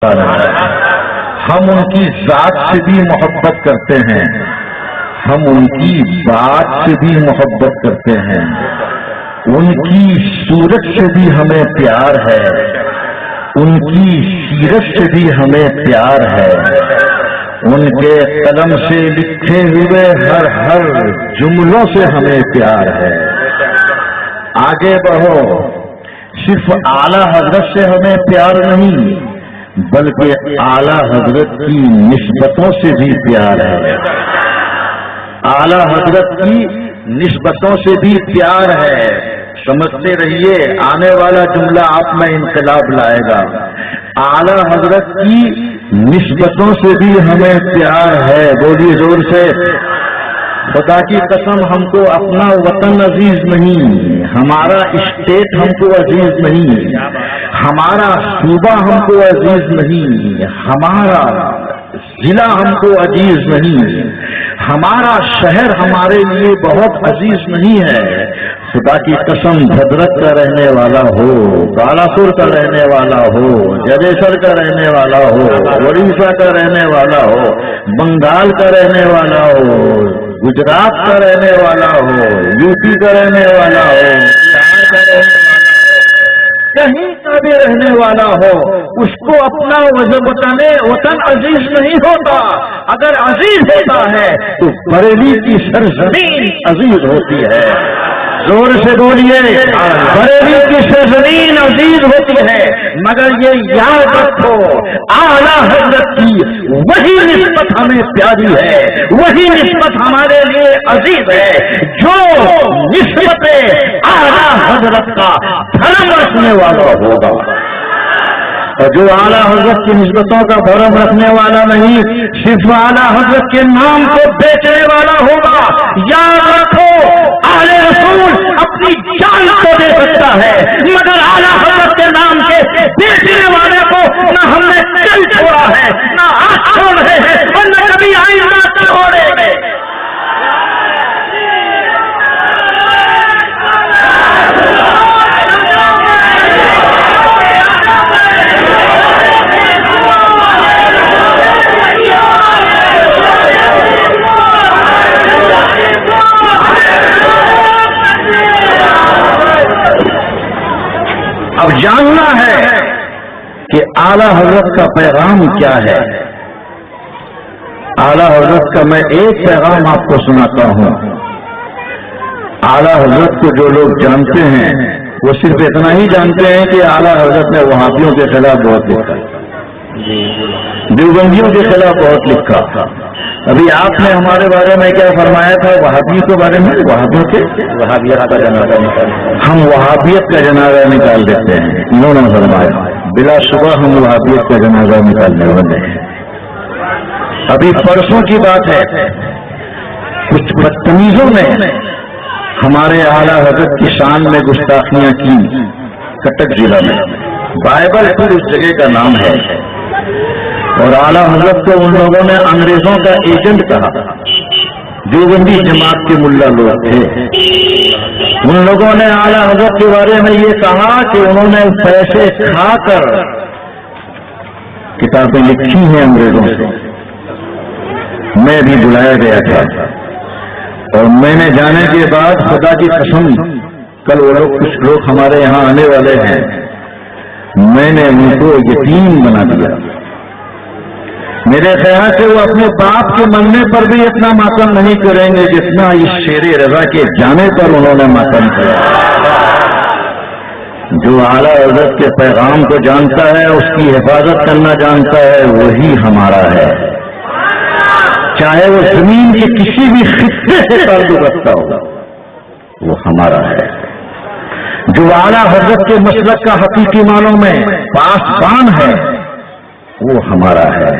ہم ان کی ذات سے بھی محبت کرتے ہیں، ہم ان کی بات سے بھی محبت کرتے ہیں، ان کی صورت سے بھی ہمیں پیار ہے، ان کی سیرت سے بھی ہمیں پیار ہے، ان کے قلم سے لکھے ہوئے ہر جملوں سے ہمیں پیار ہے۔ آگے بڑھو، صرف اعلی حضرت سے ہمیں پیار نہیں بلکہ اعلی حضرت کی نسبتوں سے بھی پیار ہے، اعلی حضرت کی نسبتوں سے بھی پیار ہے۔ سمجھتے رہیے، آنے والا جملہ آپ میں انقلاب لائے گا۔ اعلی حضرت کی نسبتوں سے بھی ہمیں پیار ہے۔ بولیے زور سے، خدا کی قسم ہم کو اپنا وطن عزیز نہیں، ہمارا اسٹیٹ ہم کو عزیز نہیں، ہمارا صوبہ ہم کو عزیز نہیں، ہمارا ضلع ہم کو عزیز نہیں، ہمارا شہر ہمارے لیے بہت عزیز نہیں ہے۔ خدا کی قسم بھدرک کا رہنے والا ہو، بالاپور کا رہنے والا ہو، جدیسر کا رہنے والا ہو، اڑیسہ کا رہنے والا ہو، بنگال کا رہنے والا ہو، گجرات کا رہنے والا ہو، یو پی کا رہنے والا ہو، بہار کا رہنے والا ہو، کہیں کا بھی رہنے والا ہو، اس کو اپنا وطن عزیز نہیں ہوتا۔ اگر عزیز ہوتا ہے تو بریلی کی سرزمین عزیز ہوتی ہے۔ زور سے بولیے، بریلی کی سرزمین عزیز ہوتی ہے، مگر یہ یاد رکھو اعلیٰ حضرت کی وہی نسبت ہمیں پیاری ہے، وہی نسبت ہمارے لیے عزیز ہے جو نسبت اعلیٰ حضرت کا دھرم رکھنے والا ہوگا، اور جو اعلیٰ حضرت کی نسبتوں کا بھرم رکھنے والا نہیں، صرف اعلیٰ حضرت کے نام کو بیچنے والا ہوگا۔ یاد رکھو، اہل رسول اپنی جان کو دے سکتا ہے، مگر اعلیٰ حضرت کے نام کے بیچنے والے کو نہ ہم نے کل چھوڑا ہے، نہ آج چھوڑ رہے ہیں، اور نہ کبھی آئندہ چھوڑیں گے۔ اب جاننا ہے کہ اعلیٰ حضرت کا پیغام کیا ہے۔ اعلیٰ حضرت کا میں ایک پیغام آپ کو سناتا ہوں۔ اعلیٰ حضرت کو جو لوگ جانتے ہیں وہ صرف اتنا ہی جانتے ہیں کہ اعلیٰ حضرت نے وہابیوں کے خلاف بہت لکھا، دیوبندیوں کے خلاف بہت لکھا۔ ابھی آپ نے ہمارے بارے میں کیا فرمایا تھا؟ وہابیوں کے بارے میں، وہابیوں کے وہابیت کا جنازہ ہم وہابیت کا جنازہ نکال دیتے ہیں، انہوں نے فرمایا بلا شبہ ہم وہابیت کا جنازہ نکالنے والے ہیں۔ ابھی پرسوں کی بات ہے، کچھ بدتمیزوں نے ہمارے اعلیٰ حضرت کی شان میں گستاخیاں کی کٹک ضلع میں، بائبل پھر اس جگہ کا نام ہے، اور اعلیٰ حضرت کو ان لوگوں نے انگریزوں کا ایجنٹ کہا۔ دیوبندی جماعت کے ملا لوگ تھے، ان لوگوں نے اعلیٰ حضرت کے بارے میں یہ کہا کہ انہوں نے پیسے کھا کر کتابیں لکھی ہیں انگریزوں سے۔ میں بھی بلایا گیا تھا، اور میں نے جانے کے بعد خدا کی قسم، کل وہ لوگ کچھ لوگ ہمارے یہاں آنے والے ہیں، میں نے ان کو یتیم بنا دیا۔ میرے خیال سے وہ اپنے باپ کے مرنے پر بھی اتنا ماتم نہیں کریں گے جتنا اس شیر رضا کے جانے پر انہوں نے ماتم کیا۔ جو اعلیٰ حضرت کے پیغام کو جانتا ہے، اس کی حفاظت کرنا جانتا ہے، وہی ہمارا ہے، چاہے وہ زمین کے کسی بھی خطے سے تعلق رکھتا ہوگا، وہ ہمارا ہے۔ جو اعلیٰ حضرت کے مسلک کا حقیقی معنوں میں پاسبان ہے، وہ ہمارا ہے،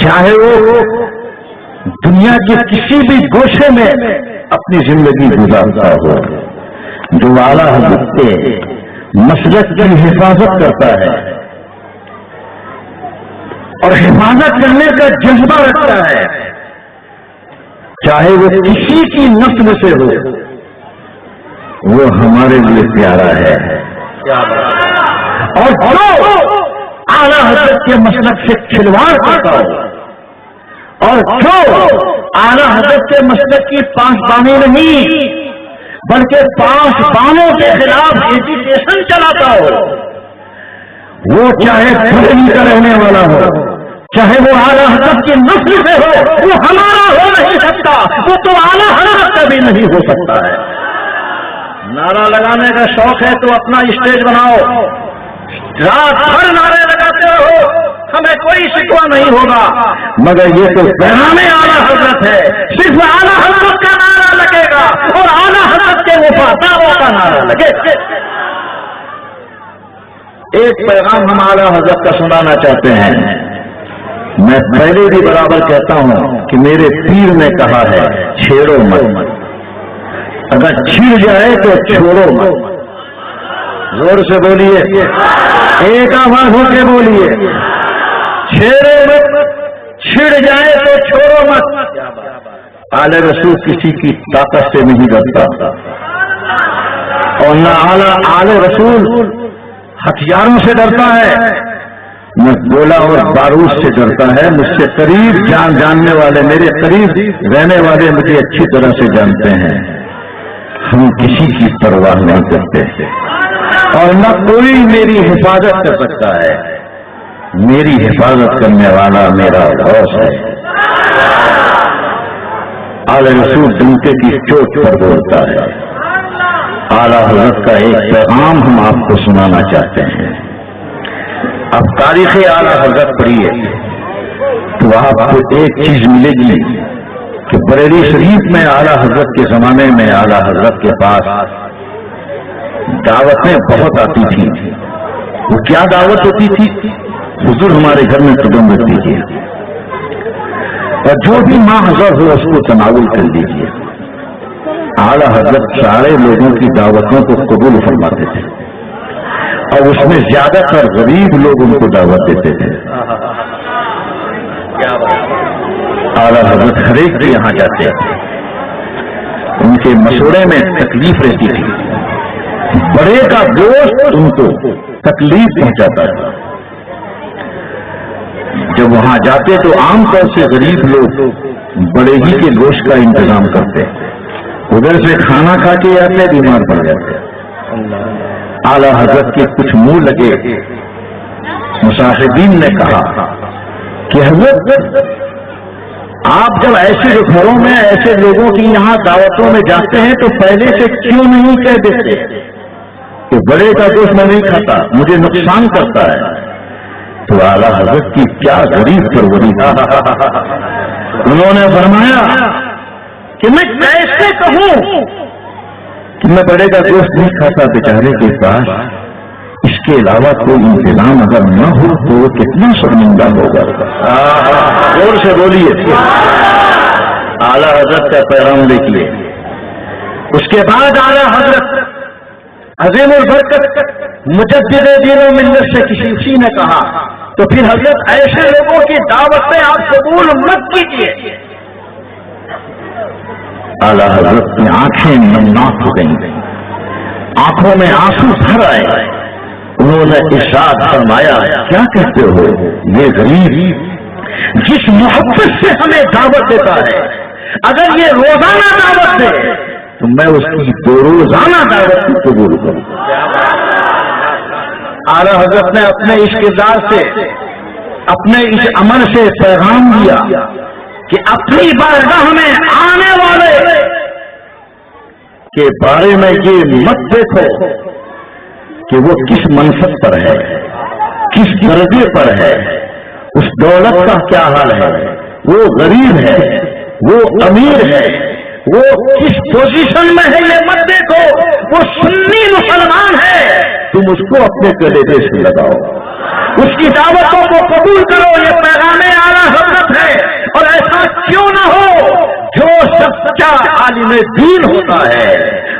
چاہے وہ دنیا کے کسی بھی گوشے میں اپنی زندگی گزارتا ہو۔ جو اعلیٰ حضرت کے مسلک کی حفاظت کرتا ہے اور حفاظت کرنے کا جذبہ رکھتا ہے، چاہے وہ کسی کی نسل سے ہو، وہ ہمارے لیے پیارا ہے۔ اور جو حضرت کے مسلک سے کھلواڑ کرتا ہو، اور جو اعلیٰ حضرت کے مسلک کی پاسبانی نہیں بلکہ پاسبانوں کے خلاف ایجیٹیشن چلاتا ہو، وہ چاہے بریلی کا رہنے والا ہو، چاہے وہ اعلیٰ حضرت کی نسل سے ہو، وہ ہمارا ہو نہیں سکتا، وہ تو اعلیٰ حضرت کا بھی نہیں ہو سکتا ہے۔ نعرہ لگانے کا شوق ہے تو اپنا اسٹیج بناؤ، رات بھر نعرے لگاتے رہو، ہمیں کوئی شکوہ نہیں ہوگا، مگر یہ تو پیغام اعلیٰ حضرت ہے، صرف اعلیٰ حضرت کا نعرہ لگے گا اور اعلیٰ حضرت کے وفاداروں کا نعرہ لگے گا۔ ایک پیغام ہم اعلیٰ حضرت کا سنانا چاہتے ہیں۔ میں پہلے بھی برابر کہتا ہوں کہ میرے پیر نے کہا ہے چھیڑو مت، اگر چھڑ جائے تو چھوڑو مت۔ زور سے بولیے، ایک آواز ہو کے بولیے، چھیڑو مت، چھڑ جائے تو چھوڑو مت۔ اعلی رسول کسی کی طاقت سے نہیں ڈرتا، اور نہ اعلی رسول ہتھیاروں سے ڈرتا ہے، نہ گولہ اور بارود سے ڈرتا ہے۔ مجھ سے قریب جاننے والے، میرے قریب رہنے والے مجھے اچھی طرح سے جانتے ہیں، ہم کسی کی پرواہ نہیں کرتے، اور نہ کوئی میری حفاظت کر سکتا ہے۔ میری حفاظت کرنے والا میرا غوث ہے۔ اعلی رسول ڈنکے کی چوٹ پر بولتا ہے۔ اعلیٰ حضرت کا ایک پیغام ہم آپ کو سنانا چاہتے ہیں۔ اب تاریخ اعلیٰ حضرت پڑھیے تو آپ کو ایک چیز ملے گی کہ بریلی شریف میں اعلیٰ حضرت کے زمانے میں اعلیٰ حضرت کے پاس دعوتیں بہت آتی تھی۔ وہ کیا دعوت ہوتی تھی؟ حضور ہمارے گھر میں قدم رکھ دیجیے، اور جو بھی ماں حضر ہو اس کو تناول کر لیجیے۔ اعلیٰ حضرت سارے لوگوں کی دعوتوں کو قبول فرماتے تھے، اور اس میں زیادہ تر غریب لوگ ان کو دعوت دیتے تھے۔ اعلیٰ حضرت ہر ایک کے یہاں جاتے تھے، ان کے مشورے میں تکلیف رہتی تھی، بڑے کا دوست ان کو تکلیف پہنچاتا تھا۔ جب وہاں جاتے تو عام طور سے غریب لوگ بڑے ہی کے گوشت کا انتظام کرتے، ادھر سے کھانا کھا کے آتے، بیمار پڑ جاتے۔ اعلیٰ حضرت کے کچھ منہ لگے مصاحبین نے کہا کہ حضرت آپ جب ایسے گھروں میں ایسے لوگوں کی یہاں دعوتوں میں جاتے ہیں تو پہلے سے کیوں نہیں کہہ دیتے کہ بڑے کا گوشت میں نہیں کھاتا، مجھے نقصان کرتا ہے؟ تو اعلیٰ حضرت کی کیا غریب پروری تھا، انہوں نے فرمایا کہ میں کیسے کہوں کہ میں بڑے کا گوشت نہیں کھاتا، بیچارے کے پاس اس کے علاوہ کوئی انتظام اگر نہ ہو تو وہ کتنا شرمندہ ہوگا۔ زور سے بولیے، اعلیٰ حضرت کا پیغام دیکھیے۔ اس کے بعد اعلیٰ حضرت عظیم البرکت مجدد دین و ملت سے کسی نے کہا تو پھر حضرت ایسے لوگوں کی دعوتیں آپ قبول مت کیجیے۔ اعلیٰ حضرت کی آنکھیں نمناک ہو گئیں، آنکھوں میں آنسو بھر آئے۔ انہوں نے ارشاد فرمایا، کیا کہتے ہو؟ یہ غریب جس محبت سے ہمیں دعوت دیتا ہے، اگر یہ روزانہ دعوت دے تو میں اس کی دو روزانہ دعوت کو قبول کروں۔ اعلیٰ حضرت نے اپنے اس کردار سے، اپنے اس عمل سے پیغام دیا کہ اپنی بارگاہ میں آنے والے کے بارے میں یہ مت دیکھو کہ وہ کس منصب پر ہے، کس درجے پر ہے، اس دولت کا کیا حال ہے، وہ غریب ہے، وہ امیر ہے، وہ کس پوزیشن میں ہے، یہ مت دیکھو۔ وہ سنی مسلمان ہے، تم اس کو اپنے کلیجے سے لگاؤ، اس کی دعوتوں کو قبول کرو۔ یہ پیغام اعلیٰ حضرت ہے، اور ایسا کیوں نہ ہو، جو سچا عالم دین ہوتا ہے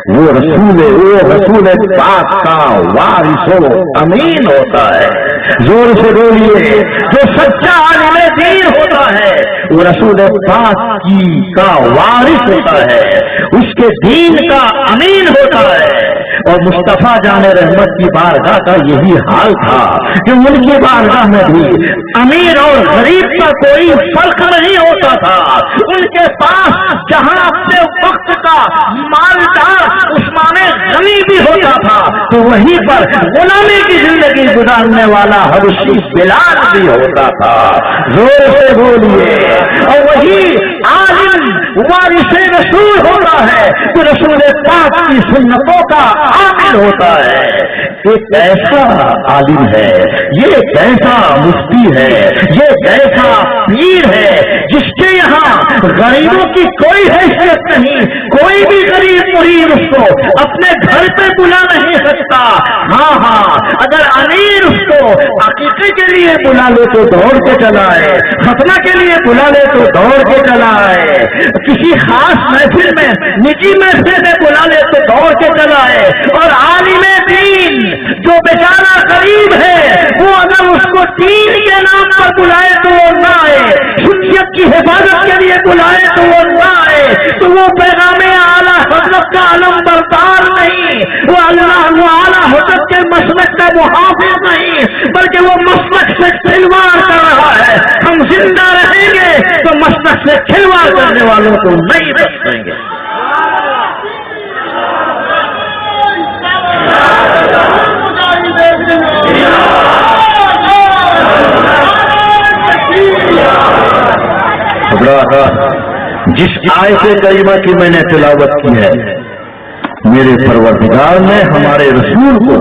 وہ رسول پاک کا وارث و امین ہوتا ہے۔ زور سے بولیے، جو سچا عالم دین ہوتا ہے وہ رسول پاک کا وارث ہوتا ہے، اس کے دین کا امین ہوتا ہے۔ اور مصطفیٰ جان رحمت کی بارگاہ کا یہی حال تھا کہ ان کی بارگاہ میں بھی امیر اور غریب کا کوئی فرق نہیں ہوتا تھا. ان کے پاس جہاں اپنے وقت کا مالدار عثمان غنی بھی ہوتا تھا تو وہیں پر غلامی کی زندگی گزارنے والا حبشی بلال بھی ہوتا تھا. زور سے بولیے. اور وہی عالم وارث رسول ہوتا ہے تو رسول پاک کی سنتوں کا عامل ہوتا ہے. ایک ایسا عالم ہے, یہ ایک ایسا مفتی ہے, یہ ایک ایسا پیر ہے جس کے یہاں غریبوں کی کوئی حیثیت نہیں. کوئی بھی غریب مرید اس کو اپنے گھر پہ بلا نہیں سکتا. ہاں اگر امیر اس کو عقیقے کے لیے بلا لے تو دوڑ کے چلا آئے, ختنہ کے لیے بلا لے تو دوڑ کے چلا آئے, کسی خاص محفل میں نجی محفل میں بلا لے تو دوڑ کے چلا آئے. اور عالم دین جو بیچارہ غریب ہے وہ اگر اس کو دین کے نام پر بلائے تو وہ نہ آئے, سنیت کی حفاظت کے لیے بلائے تو وہ نہ آئے, تو وہ پیغام اعلیٰ حضرت کا علم بردار نہیں, وہ اعلیٰ حضرت کے مسلک کا محافظ نہیں, بلکہ وہ مسلک سے کھلواڑ کر رہا ہے. ہم زندہ رہیں گے تو مسلک سے کھلواڑ کرنے والوں کو نہیں رکھیں گے. جس آیت کریمہ کی میں نے تلاوت کی ہے, میرے پروردگار نے ہمارے رسول کو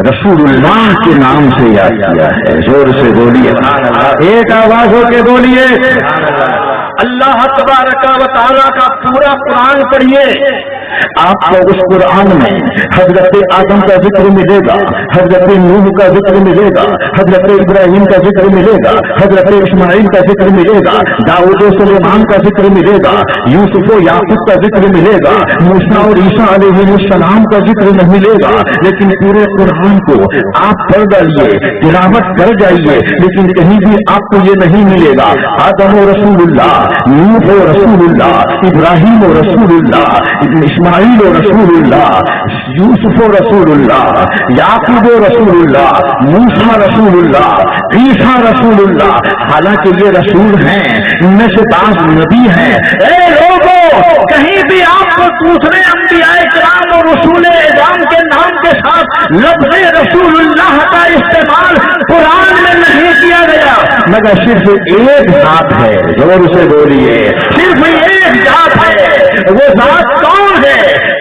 رسول اللہ کے نام سے یاد کیا ہے. زور سے بولیے, ایک آواز ہو کے بولیے. اللہ تبارک و تعالیٰ کا پورا قرآن پڑھیے, آپ کو اس قرآن میں حضرت آدم کا ذکر ملے گا, حضرت نوح کا ذکر ملے گا, حضرت ابراہیم کا ذکر ملے گا, حضرت اسماعیل کا ذکر ملے گا, داؤد و سلیمان کا ذکر ملے گا, یوسف و یعقوب کا ذکر ملے گا, موسیٰ اور عیسیٰ علیہ السلام کا ذکر نہیں ملے گا. لیکن پورے قرآن کو آپ پڑھ ڈالیے, تلاوت کر جائیے, لیکن کہیں بھی آپ کو یہ نہیں ملے گا آدم و رسول اللہ, نوح و رسول اللہ, ابراہیم و رسول اللہ, اسماعیل و رسول اللہ, یوسف و رسول اللہ, یعقوب و رسول اللہ, موسیٰ رسول اللہ, عیسیٰ رسول اللہ. حالانکہ یہ رسول ہیں, ان میں سے بعض نبی ہیں. اے لوگوں, کہیں بھی آپ کو دوسرے انبیاء کرام اور رسول اعظام کے نام کے ساتھ لفظ رسول اللہ کا استعمال قرآن میں نہیں کیا گیا, مگر صرف ایک ذات ہے. زور سے بولیے, صرف ایک ذات ہے. وہ ذات کون ہے؟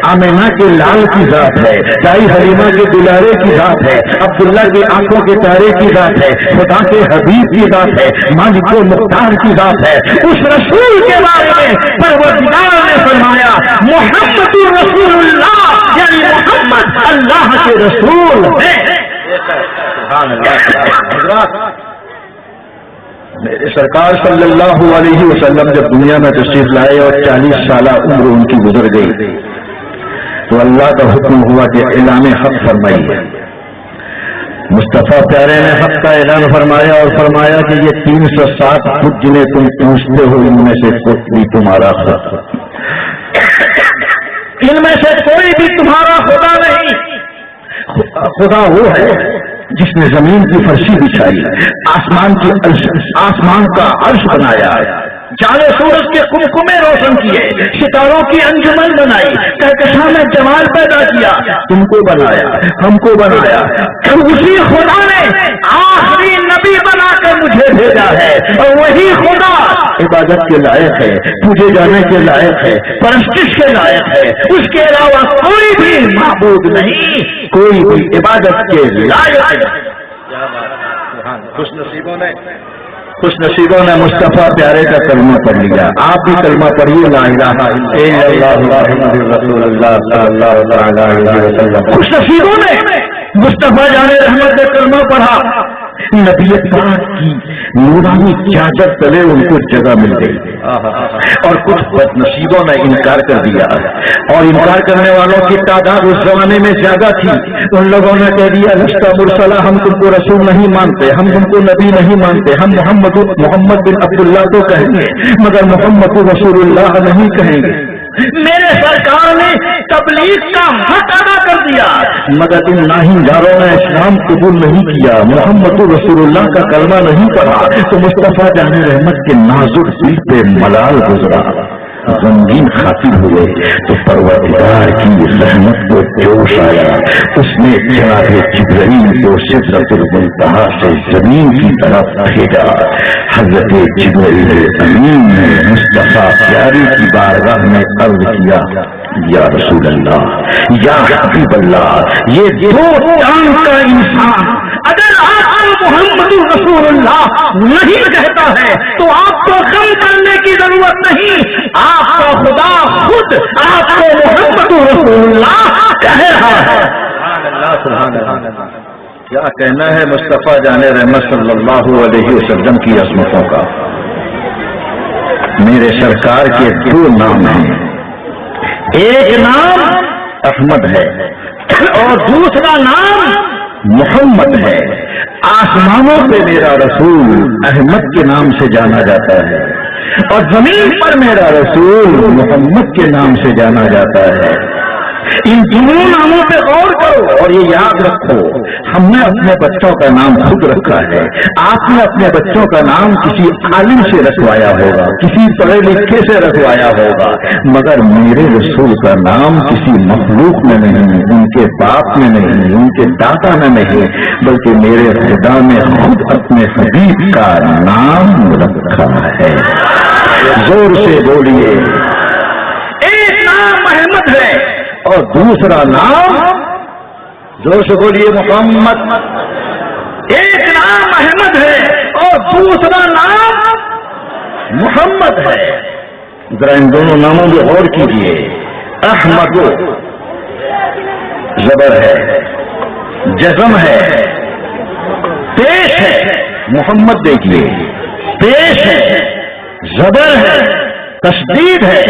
آمینہ کے لال کی ذات ہے, دائی حلیمہ کے دلارے کی ذات ہے, عبداللہ کی آنکھوں کے تارے کی ذات ہے, خدا کے حبیب کی ذات ہے, مالک مختار کی ذات ہے. اس رسول کے بارے میں پروردگار نے فرمایا محمد رسول اللہ, یعنی محمد اللہ کے رسول ہے. میرے سرکار صلی اللہ علیہ وسلم جب دنیا میں تشریف لائے اور 40 سالہ عمر ان کی گزر گئی تو اللہ کا حکم ہوا کہ اعلان حق فرمائیے. مصطفیٰ پیارے نے حق کا اعلان فرمایا اور فرمایا کہ یہ 360 خود جنہیں تم پوچھتے ہو ان میں سے کوئی بھی تمہارا خدا, ان میں سے کوئی بھی تمہارا خدا نہیں. خدا وہ ہے جس نے زمین کی فرشی بچھائی, آسمان کا عرش بنایا, جالے سورج کے کمکمے روشن کیے, ستاروں کی انجمن بنائی, کہکشاں میں جمال پیدا کیا, تم کو بنایا, ہم کو بنایا. اسی خدا نے آخری نبی بنا کر مجھے بھیجا ہے, اور وہی خدا عبادت کے لائق ہے, پوجے جانے کے لائق ہے, پرستش کے لائق ہے. اس کے علاوہ کوئی بھی معبود نہیں, کوئی بھی عبادت کے لائق ہے. خوش نصیبوں نے مصطفیٰ پیارے کا کلمہ پڑھ لیا. آپ بھی کلمہ پڑھیے, لا الہ الا اللہ محمد رسول اللہ صلی اللہ علیہ وسلم. خوش نصیبوں نے مصطفیٰ جان رحمت کا کلمہ پڑھا, نبی پاک کی نورانی چادر تلے ان کو جگہ مل گئی. اور کچھ بد نصیبوں نے انکار کر دیا, اور انکار کرنے والوں کی تعداد اس زمانے میں زیادہ تھی. ان لوگوں نے کہہ دیا لستا مرسلہ, ہم تم کو رسول نہیں مانتے, ہم تم کو نبی نہیں مانتے, ہم محمد بن عبداللہ تو کہیں گے مگر محمد رسول اللہ نہیں کہیں گے. میرے سرکار نے تبلیغ کا حق ادا کر دیا، مگر ان ناہنگاروں نے اسلام قبول نہیں کیا، محمد رسول اللہ کا کلمہ نہیں پڑھا، تو مصطفیٰ جان رحمت کے نازک دل پہ ملال گزرا، غمگین خاطر ہوئے، تو پروردگار کی رحمت کو جوش آیا، اس نے جناب جبرائیل کو سدرۃ المنتہا سے زمین کی طرف بھیجا۔ حضرت جبرائیل امین نے مصطفیٰ پیاری کی بارگاہ میں عرض کیا، یا رسول اللہ، یا حبیب اللہ، یہ دو چاند کا انسان اگر آپ کو محمد رسول اللہ نہیں کہتا ہے تو آپ کو غم کرنے کی ضرورت نہیں، آپ کا خدا خود آپ کو محمد رسول اللہ کہہ رہا ہے۔ سبحان اللہ، کیا کہنا ہے مصطفیٰ جان رحمت صلی اللہ علیہ وسلم کی عظمتوں کا۔ میرے سرکار کے دو نام ہیں، ایک نام احمد ہے اور دوسرا نام محمد ہے۔ آسمانوں پہ میرا رسول احمد کے نام سے جانا جاتا ہے اور زمین پر میرا رسول محمد کے نام سے جانا جاتا ہے۔ ان دونوں ناموں پہ غور کرو اور یہ یاد رکھو، ہم نے اپنے بچوں کا نام خود رکھا ہے، آپ نے اپنے بچوں کا نام کسی عالم سے رکھوایا ہوگا، کسی پڑھے لکھے سے رکھوایا ہوگا، مگر میرے رسول کا نام کسی مخلوق میں نہیں، ان کے باپ میں نہیں، ان کے دادا میں نہیں، بلکہ میرے خدا نے خود اپنے حبیب کا نام رکھا ہے۔ زور سے بولیے، ایک نام احمد ہے اور دوسرا نام، زور سے بولیے، محمد۔ ایک نام احمد ہے اور دوسرا نام محمد ہے۔ ذرا ان دونوں ناموں پہ غور کیجیے۔ احمد زبر ہے، جزم ہے، پیش ہے، محمد دیکھیے پیش ہے، زبر ہے، تشدید ہے،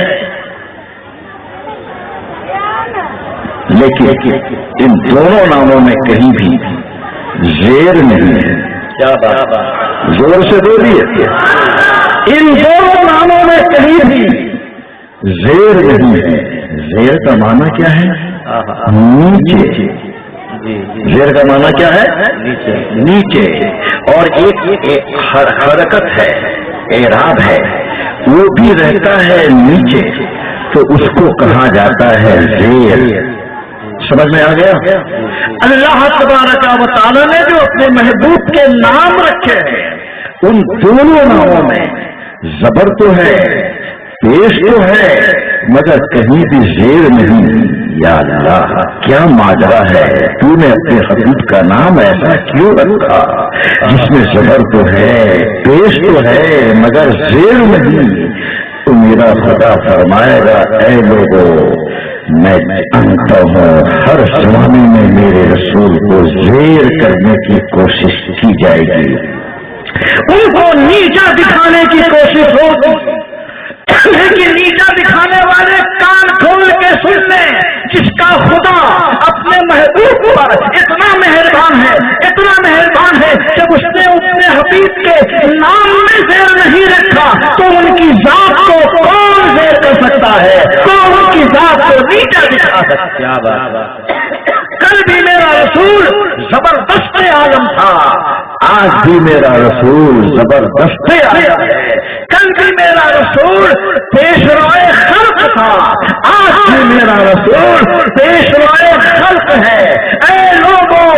لیکن ان دونوں ناموں میں کہیں بھی زیر نہیں ہے۔ کیا بات، زور سے بولیے، ان دونوں ناموں میں کہیں بھی زیر نہیں ہے۔ زیر کا معنی کیا ہے؟ نیچے۔ زیر کا معنی کیا ہے؟ نیچے۔ اور ایک حرکت ہے، اعراب ہے، وہ بھی رہتا ہے نیچے، تو اس کو کہا جاتا ہے زیر۔ سمجھ میں آ گیا؟ اللہ تبارک و تعالی نے جو اپنے محبوب کے نام رکھے ہیں، ان دونوں ناموں میں زبر تو ہے، پیش تو ہے، مگر کہیں بھی زیر نہیں۔ یا اللہ، کیا ماجرا ہے، تو نے اپنے حبیب کا نام ایسا کیوں رکھا جس میں زبر تو ہے، پیش تو ہے، مگر زیر نہیں؟ تو میرا خدا فرمائے گا، اے لوگوں، میں جانتا ہوں ہر زمانے میں میرے رسول کو زیر کرنے کی کوشش کی جائے گی، ان کو نیچا دکھانے کی کوشش ہوگی، لیکن نیچا دکھانے والے کان کھول کے سن لیں، جس کا خدا اپنے محبوب پر اتنا مہربان ہے، اتنا مہربان ہے کہ اس نے اپنے حبیب کے نام میں زیر نہیں رکھا، تو ان کی ذات کو کون زیر کر سکتا ہے؟ کون ان کی ذات کو نیچا دکھا سکتا ہے؟ کل بھی میرا رسول زبردست عالم تھا، آج بھی میرا رسول زبردست عالم ہے۔ کل بھی میرا رسول پیشوائے خلق تھا، آج بھی میرا رسول پیشوائے خلق ہے۔ اے لوگوں،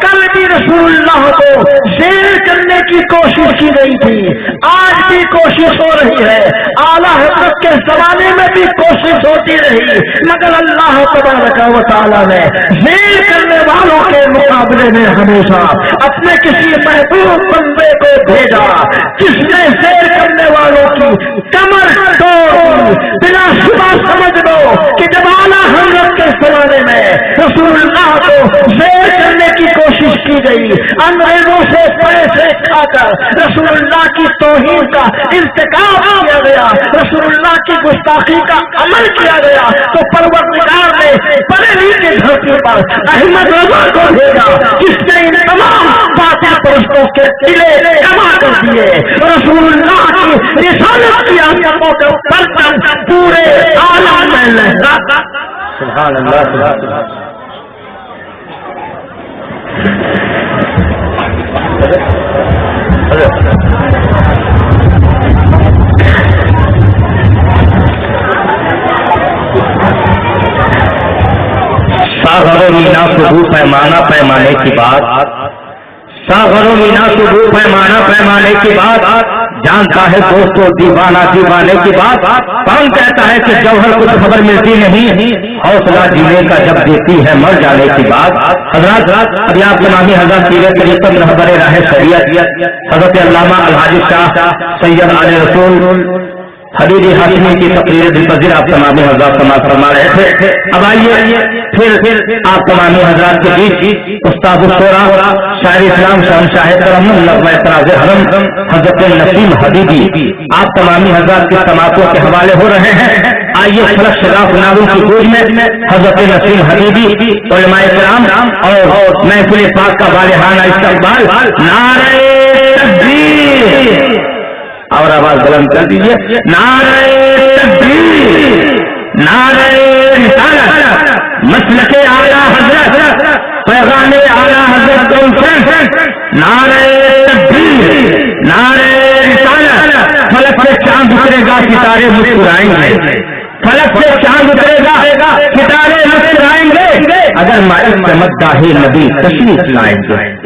کل بھی رسول اللہ کو زیر کرنے کی کوشش کی گئی تھی، آج بھی کوشش ہو رہی ہے، اعلیٰ حضرت کے زمانے میں بھی کوشش ہوتی رہی، مگر اللہ تبارک و تعالیٰ نے زیر کرنے والوں کے مقابلے میں ہمیشہ اپنے کسی محبوب بندے کو بھیجا جس نے زیر کرنے والوں کی کمر توڑ دی۔ بلا شبہ سمجھ لو کہ جب اعلیٰ حضرت کے زمانے میں رسول اللہ کو زیر کرنے کی کوشش کی گئی، انگریزوں سے پیسے کھا کر رسول اللہ کی توہین کا ارتکاب کیا گیا، رسول اللہ کی گستاخی کا عمل کیا گیا، تو پروردگار نے بریلی کی دھرتی پر احمد رضا کو بھیجا، جس نے ان تمام باطل پرستوں کے قلعے جمع کر دیے، رسول اللہ کی رسالت کی عظمتوں کے پرچم پورے عالم لہرا سبحان اللہ سبحان اللہ. ساغر و مینا صبح پیمانہ پیمانے کی بات، ساغر و مینا صبح پیمانہ پیمانے کی بات، جانتا ہے دوستو دیوانہ دیوانے کی بات. کون کہتا ہے کہ جوہر کچھ خبر ملتی نہیں، حوصلہ جینے کا جب دیتی ہے مر جانے کی بات. حضرات ابھی آپ تمامی حضرت پیر طریقت رہبر راہ شریعت حضرت علامہ الحاج شاہ سید علی رسول حبیبی ہاشمی کی تقریر دلپذیر آپ تمامی حضرات سماعت فرما رہے تھے. اب آئیے پھر آپ تمامی حضرات کے بیچ استاد الشورا شاعر اسلام شہنشاہ کرم نغمہ اعتراض حرم حضرت نسیم حبیبی آپ تمامی حضرات کی سماعتوں کے حوالے ہو رہے ہیں. آئیے فلک شگاف ناظم کی گود میں حضرت نسیم حبیبی علماء کرام اور محفل پاک کا والہانہ استقبال. نعرہ تکبیر اور آواز بلند کر دیجیے. نعرہ تکبیر، نعرہ رسالت، مسلک اعلیٰ حضرت، پیغام اعلیٰ حضرت نعرہ تکبیر، نعرہ رسالت. فلک سے چاند اترے گا ستارے مسکرائیں گے، فلک سے چاند اترے گا ستارے مسکرائیں گے اگر مائل مداح نبی تشریف لائیں گے.